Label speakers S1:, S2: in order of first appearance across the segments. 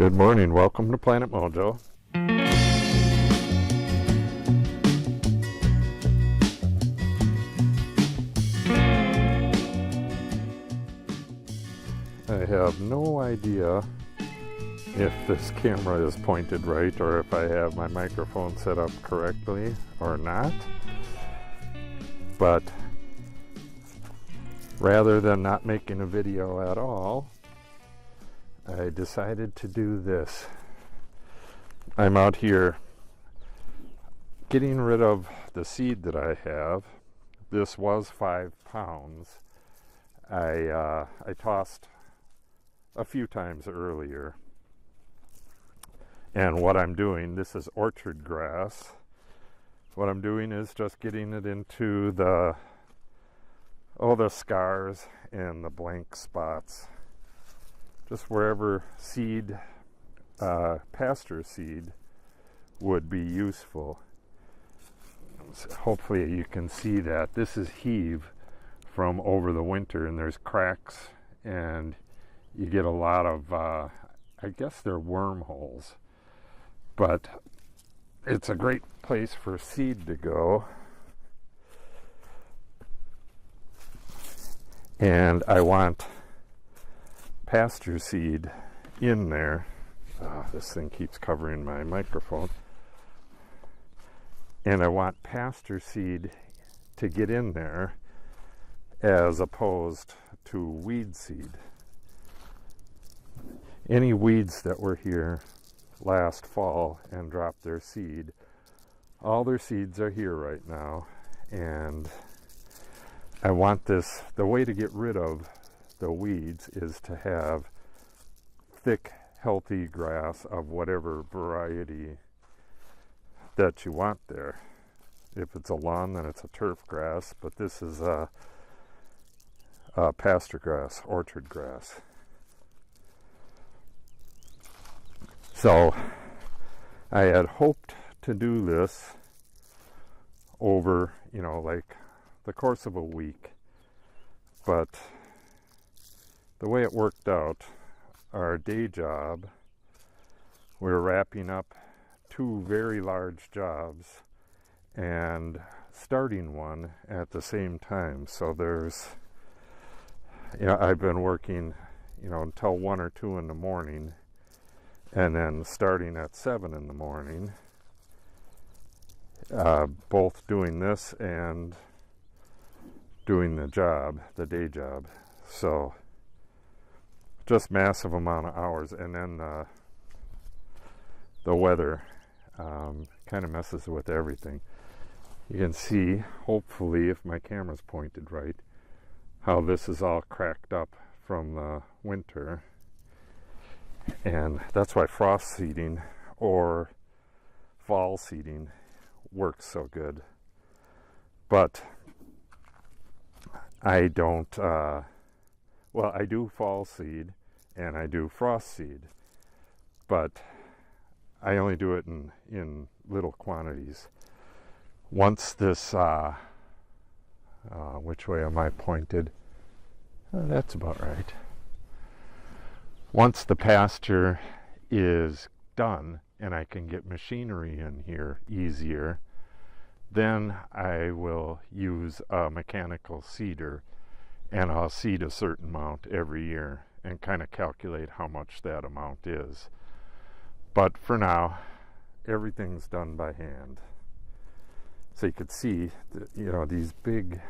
S1: Good morning, welcome to Planet Mojo. I have no idea if this camera is pointed right or if I have my microphone set up correctly or not, but rather than not making a video at all, I decided to do this. I'm out here getting rid of the seed that I have. This was 5 pounds. I tossed a few times earlier. And what I'm doing, this is orchard grass. What I'm doing is just getting it into the scars and the blank spots. Just wherever seed, pasture seed would be useful. So hopefully you can see that. This is heave from over the winter, and there's cracks, and you get a lot of, I guess they're wormholes. But it's a great place for seed to go. And I want pasture seed in there. This thing keeps covering my microphone. And I want pasture seed to get in there as opposed to weed seed. Any weeds that were here last fall and dropped their seed, all their seeds are here right now, and I want this, the way to get rid of the weeds is to have thick, healthy grass of whatever variety that you want there. If it's a lawn, then it's a turf grass, but this is a pasture grass, orchard grass. So I had hoped to do this over, like the course of a week, but the way it worked out, our day job, we were wrapping up 2 very large jobs and starting one at the same time. So there's, I've been working, until 1 or 2 in the morning, and then starting at 7 in the morning, both doing this and doing the job, the day job. So just massive amount of hours, and then the weather kind of messes with everything. You can see, hopefully, if my camera's pointed right, how this is all cracked up from the winter. And that's why frost seeding or fall seeding works so good. But I don't, I do fall seed and I do frost seed, but I only do it in little quantities. Once this, which way am I pointed? That's about right. Once the pasture is done and I can get machinery in here easier, then I will use a mechanical seeder, and I'll seed a certain amount every year and kind of calculate how much that amount is. But for now, everything's done by hand. So you could see, these big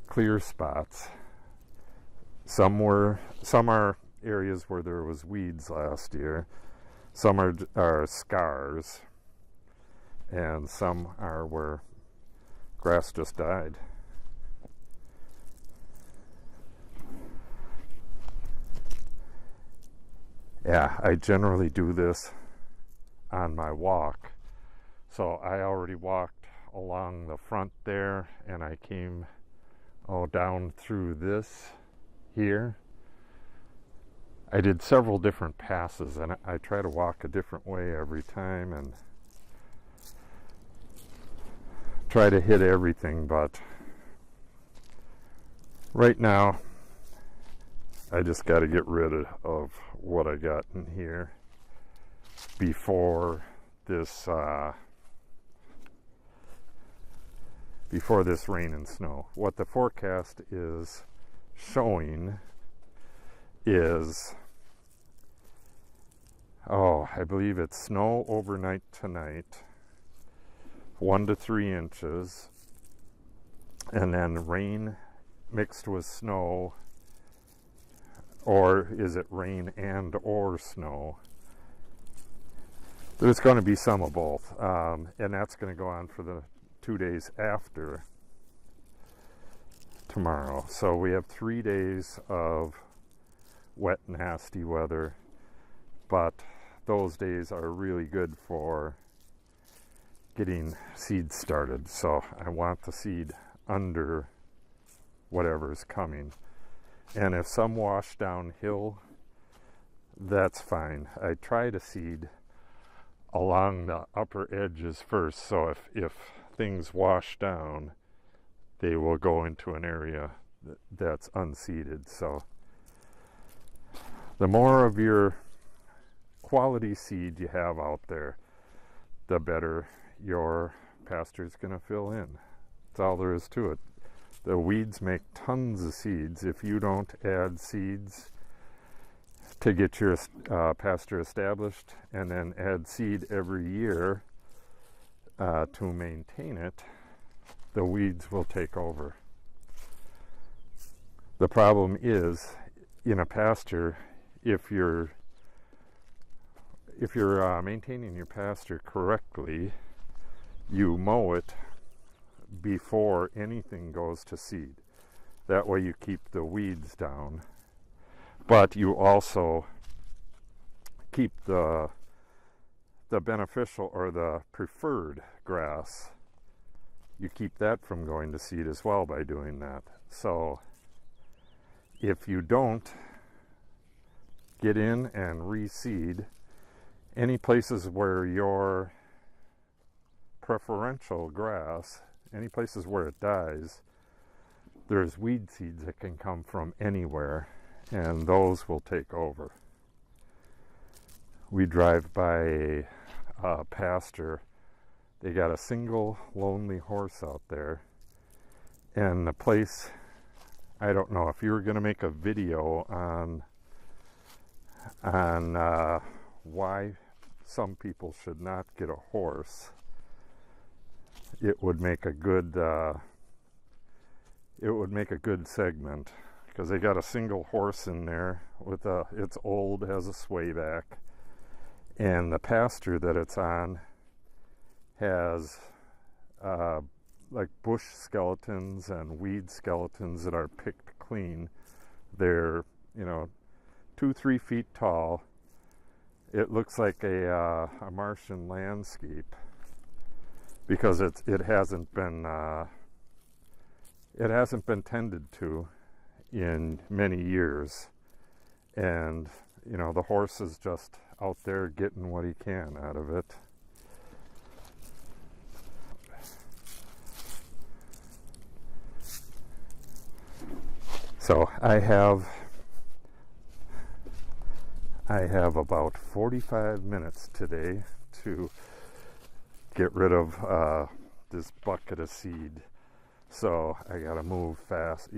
S1: clear spots. Some are areas where there was weeds last year. Some are scars, and some are where grass just died. Yeah, I generally do this on my walk. So I already walked along the front there, and I came down through this here. I did several different passes, and I try to walk a different way every time and try to hit everything, but right now I just got to get rid of what I got in here before this rain and snow. What the forecast is showing is, I believe it's snow overnight tonight, 1 to 3 inches, and then rain mixed with snow, or is it rain and or snow? There's going to be some of both, and that's going to go on for the 2 days after tomorrow. So we have 3 days of wet, nasty weather, but those days are really good for getting seeds started. So I want the seed under whatever's coming. And if some wash downhill, that's fine. I try to seed along the upper edges first, so if things wash down, they will go into an area that's unseeded. So the more of your quality seed you have out there, the better your pasture is going to fill in. That's all there is to it. The weeds make tons of seeds. If you don't add seeds to get your pasture established and then add seed every year to maintain it, the weeds will take over. The problem is, in a pasture, if you're maintaining your pasture correctly, you mow it before anything goes to seed. That way you keep the weeds down, but you also keep the beneficial or the preferred grass. You keep that from going to seed as well by doing that. So if you don't get in and reseed any places where your preferential grass, any places where it dies, there's weed seeds that can come from anywhere, and those will take over. We drive by a pasture. They got a single lonely horse out there, and the place, I don't know if you were going to make a video on why some people should not get a horse, it would make a good segment, because they got a single horse in there with it's old, has a sway back, and the pasture that it's on has like bush skeletons and weed skeletons that are picked clean. They're 2-3 feet tall. It looks like a Martian landscape, because it hasn't been tended to in many years, and the horse is just out there getting what he can out of it. So I have about 45 minutes today to get rid of this bucket of seed. So I gotta move fast.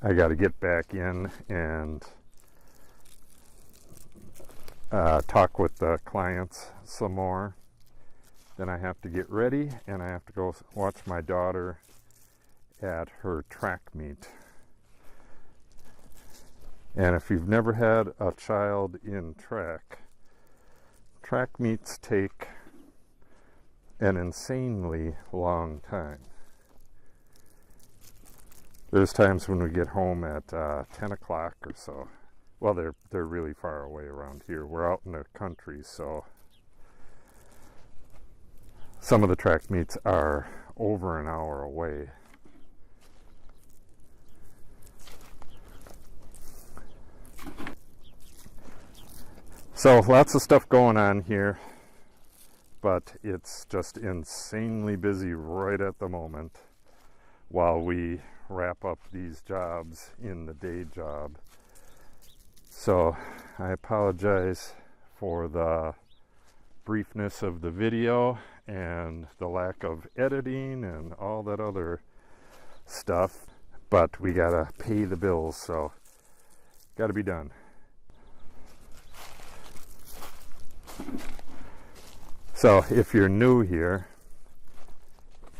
S1: I gotta get back in and talk with the clients some more. Then I have to get ready, and I have to go watch my daughter at her track meet. And if you've never had a child in track meets take an insanely long time. There's times when we get home at 10 o'clock or so. Well, they're really far away around here. We're out in the country, so some of the track meets are over an hour away. So lots of stuff going on here, but it's just insanely busy right at the moment while we wrap up these jobs in the day job. So I apologize for the briefness of the video and the lack of editing and all that other stuff, but we gotta pay the bills, so gotta be done. So if you're new here,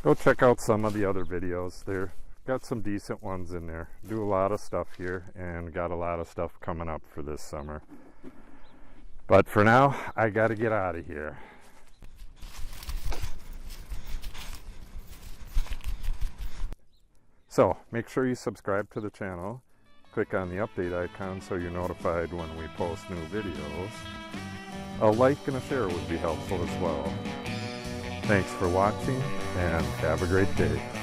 S1: go check out some of the other videos. They've got some decent ones in there. Do a lot of stuff here and got a lot of stuff coming up for this summer. But for now, I gotta get out of here. So make sure you subscribe to the channel. Click on the update icon so you're notified when we post new videos. A like and a share would be helpful as well. Thanks for watching and have a great day.